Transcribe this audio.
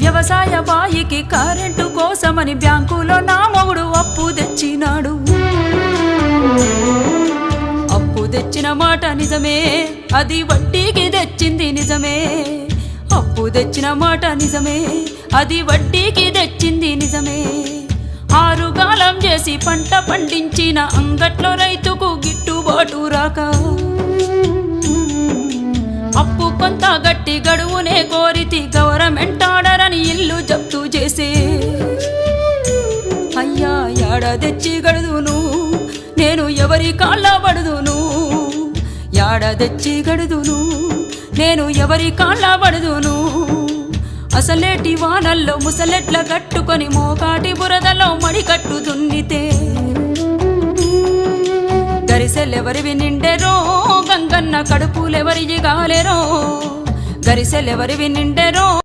వ్యవసాయ బాయికి కరెంటు కోసమని బ్యాంకులో నా మొగుడు అప్పు తెచ్చినాడు. అప్పు తెచ్చిన మాట నిజమే, అది వడ్డీకి తెచ్చింది నిజమే. అప్పు తెచ్చిన మాట నిజమే, అది వడ్డీకి తెచ్చింది నిజమే. ఆరుగాలం చేసి పంట పండించిన అంగట్లో రైతుకు గిట్టుబాటు రాక అప్పు కొంత గట్టి గడువునే కోరితి గవర్నమెంట్ ఆర్డర్ అని ఇల్లు జప్తు చేసే. అయ్యా యాడ తెచ్చి గడుదును నేను ఎవరి కాళ్ళ పడుదును, యాడ తెచ్చి గడుదును నేను ఎవరి కాళ్ళ పడుదును. అసలేటి వానల్లో ముసలెట్ల కట్టుకొని మోకాటి బురదలో మడికట్టు దున్నితే గరిసెలెవరివి నిండెరో గంగన్న కడుపులెవరి గాలెరో, గరిసెలెవరివి నిండెరో.